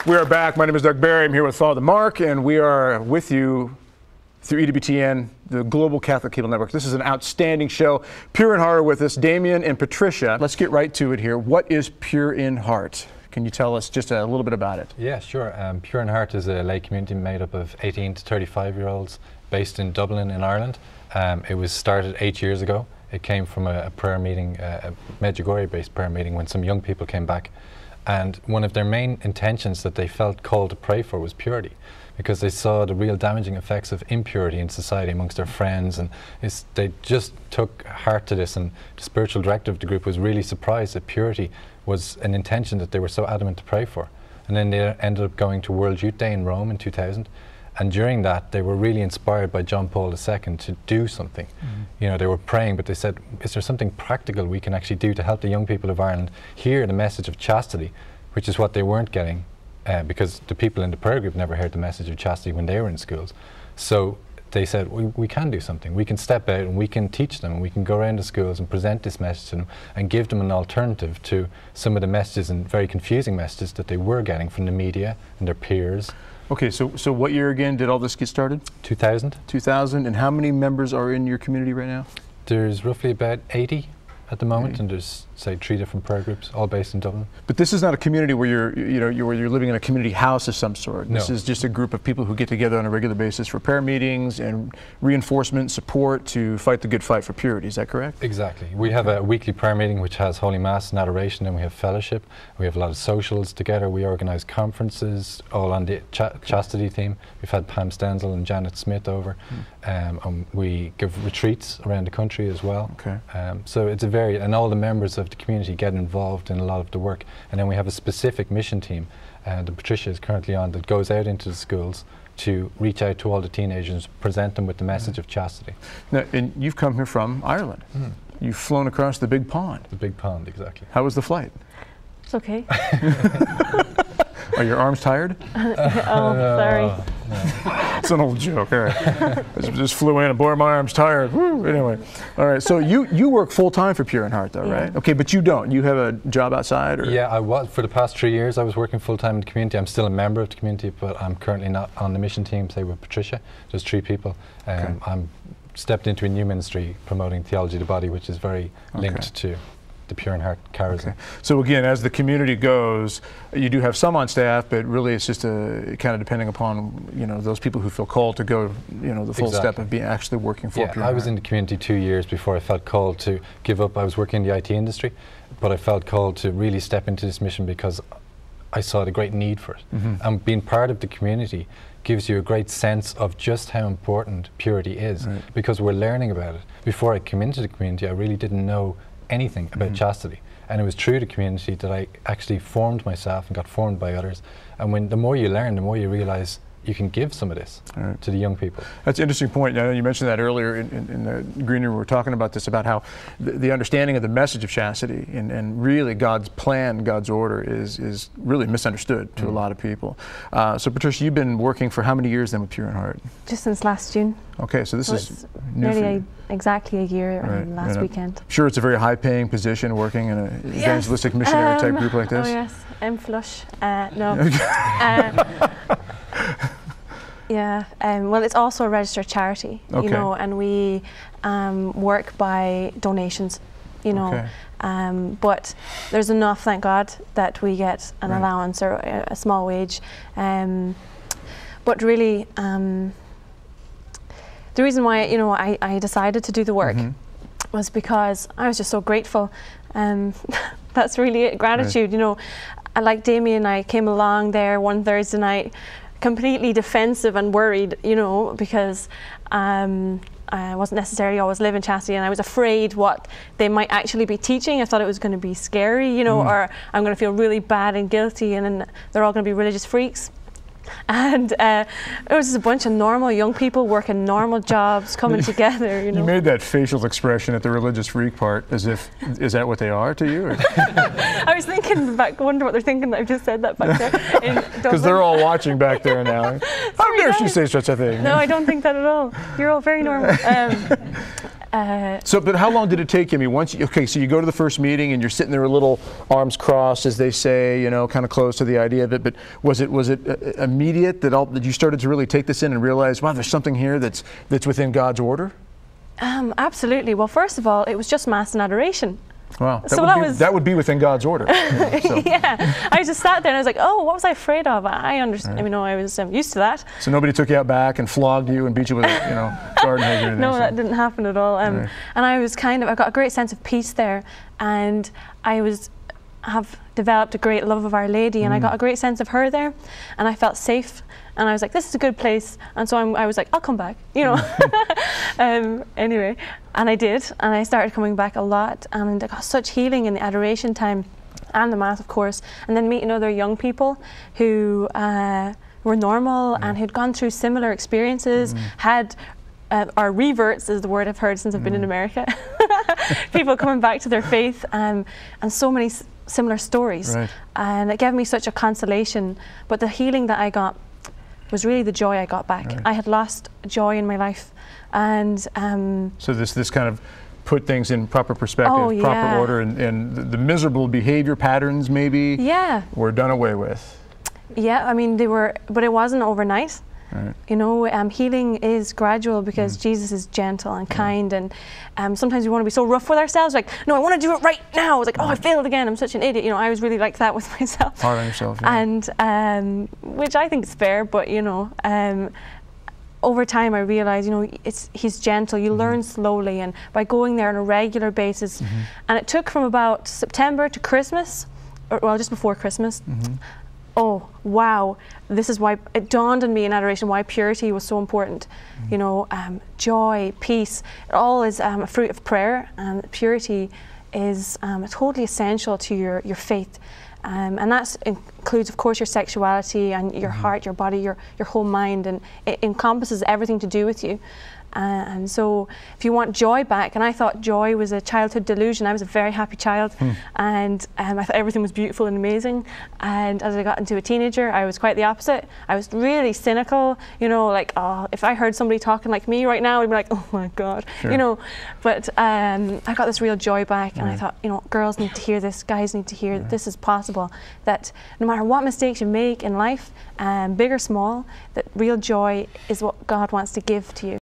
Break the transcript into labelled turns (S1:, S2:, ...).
S1: We are back. My name is Doug Barry. I'm here with Father Mark, and we are with you through EWTN, the Global Catholic Cable Network. This is an outstanding show. Pure in Heart are with us, Damien and Patricia. Let's get right to it here. What is Pure in Heart? Can you tell us just a little bit about it?
S2: Yeah, sure. Pure in Heart is a lay community made up of 18 to 35-year-olds based in Dublin in Ireland. It was started 8 years ago. It came from a prayer meeting, a Medjugorje-based prayer meeting when some young people came back. And one of their main intentions that they felt called to pray for was purity, because they saw the real damaging effects of impurity in society amongst their friends, and they just took heart to this, and the spiritual director of the group was really surprised that purity was an intention that they were so adamant to pray for. And then they ended up going to World Youth Day in Rome in 2000, and during that they were really inspired by John Paul II to do something. You know, they were praying, but they said, is there something practical we can actually do to help the young people of Ireland hear the message of chastity, which is what they weren't getting, because the people in the prayer group never heard the message of chastity when they were in schools. So they said, we can do something. We can step out and we can teach them, and we can go around the schools and present this message to them and give them an alternative to some of the messages and very confusing messages that they were getting from the media and their peers.
S1: Okay, so what year again did all this get started?
S2: 2000.
S1: 2000, and how many members are in your community right now?
S2: There's roughly about 80 at the moment, and there's, say, 3 different prayer groups, all based in Dublin.
S1: But this is not a community where you're living in a community house of some sort.
S2: No.
S1: This is just a group of people who get together on a regular basis for prayer meetings and reinforcement, support to fight the good fight for purity. Is that correct?
S2: Exactly. We have a weekly prayer meeting which has Holy Mass and adoration, and we have fellowship. We have a lot of socials together. We organise conferences, all on the chastity theme. We've had Pam Stenzel and Janet Smith over. And we give retreats around the country as well.
S1: Okay.
S2: So it's a very, and all the members of the community get involved in a lot of the work. And then we have a specific mission team that Patricia is currently on, that goes out into the schools to reach out to all the teenagers, present them with the message of chastity. Now,
S1: and you've come here from Ireland. You've flown across the big pond.
S2: The big pond, exactly.
S1: How was the flight?
S3: It's okay.
S1: Are your arms tired?
S3: Sorry.
S2: No.
S1: It's an old joke. All right. Just flew in and boy, my arm's tired. Woo. Anyway, all right. So you work full time for Pure in Heart, though, right? Okay, but you don't. You have a job outside, or?
S2: Yeah, I was for the past 3 years. I was working full time in the community. I'm still a member of the community, but I'm currently not on the mission team. Say with Patricia, just 3 people. I'm stepped into a new ministry promoting theology of the body, which is very linked to the Pure in Heart charism. Okay.
S1: So again, as the community goes, you do have some on staff, but really it's just kind of depending upon those people who feel called to go the full step of being actually working for Pure in Heart.
S2: I was in the community 2 years before I felt called to give up. I was working in the IT industry, but I felt called to really step into this mission because I saw the great need for it. And being part of the community gives you a great sense of just how important purity is, because we're learning about it. Before I came into the community, I really didn't know anything about chastity, and it was through the community that I actually formed myself and got formed by others. And the more you learn, the more you realize you can give some of this to the young people.
S1: That's an interesting point. You mentioned that earlier in the green room. We were talking about this, about how the understanding of the message of chastity and really God's plan, God's order is really misunderstood to a lot of people. So Patricia, you've been working for how many years then with Pure in Heart?
S3: Just since last June.
S1: Okay, so this is new
S3: nearly exactly a year last weekend.
S1: Sure, it's a very high-paying position working in an evangelistic missionary type group like this.
S3: Oh yes, I'm flush. No. Yeah, well, it's also a registered charity, and we work by donations, but there's enough, thank God, that we get an allowance or a small wage. But really, the reason why I decided to do the work was because I was just so grateful. That's really it, gratitude. Like Damien, I came along there one Thursday night, completely defensive and worried, because I wasn't necessarily always living chastity, and I was afraid what they might actually be teaching. I thought it was going to be scary, or I'm going to feel really bad and guilty, and then they're all going to be religious freaks. And it was just a bunch of normal young people working normal jobs, coming together.
S1: You made that facial expression at the religious freak part, as if, is that what they are to you?
S3: I was thinking back, wonder what they're thinking that I just said that back there.
S1: Because they're all watching back there now. How dare she say such a thing?
S3: No, I don't think that at all. You're all very normal.
S1: But how long did it take you? I mean, okay, so you go to the first meeting and you're sitting there, a little arms crossed, as they say, you know, kind of close to the idea of it. But was it immediate that you started to really take this in and realize, wow, there's something here that's within God's order?
S3: Absolutely. Well, first of all, it was just Mass and adoration.
S1: Wow, that would be within God's order.
S3: Yeah, I just sat there and I was like, oh, what was I afraid of? I understand. Right. I was used to that.
S1: So nobody took you out back and flogged you and beat you with a garden hose or anything?
S3: No, that didn't happen at all. Right. And I got a great sense of peace there, and I have developed a great love of Our Lady, and I got a great sense of her there, and I felt safe. And I was like, this is a good place. And so I was like, I'll come back, Anyway, and I did. And I started coming back a lot. And I got such healing in the adoration time and the Mass, of course. And then meeting other young people who were normal and who'd gone through similar experiences, had or reverts is the word I've heard since I've been in America. People coming back to their faith, and so many similar stories. Right. And it gave me such a consolation. But the healing that I got was really the joy I got back. Right. I had lost joy in my life, and
S1: so this kind of put things in proper perspective, proper order, and the miserable behavior patterns maybe were done away with. Yeah, I mean they were, but it wasn't overnight. Right. Healing is gradual because Jesus is gentle and kind, and sometimes we want to be so rough with ourselves, like, no, I want to do it right now. It's like, oh, I failed again, I'm such an idiot. I was really like that with myself. Hard on yourself, yeah.
S3: And which I think is fair, but over time I realized, he's gentle. You learn slowly, and by going there on a regular basis, and it took from about September to Christmas, or just before Christmas. Oh, wow, this is why it dawned on me in adoration why purity was so important. Joy, peace, it all is a fruit of prayer, and purity is totally essential to your faith. And that includes, of course, your sexuality and your heart, your body, your whole mind, and it encompasses everything to do with you. And so if you want joy back, and I thought joy was a childhood delusion. I was a very happy child, and I thought everything was beautiful and amazing. And as I got into a teenager, I was quite the opposite. I was really cynical, like, oh, if I heard somebody talking like me right now, I'd be like, oh my God, But I got this real joy back, and I thought, girls need to hear this, guys need to hear that this is possible, that no matter what mistakes you make in life, big or small, that real joy is what God wants to give to you.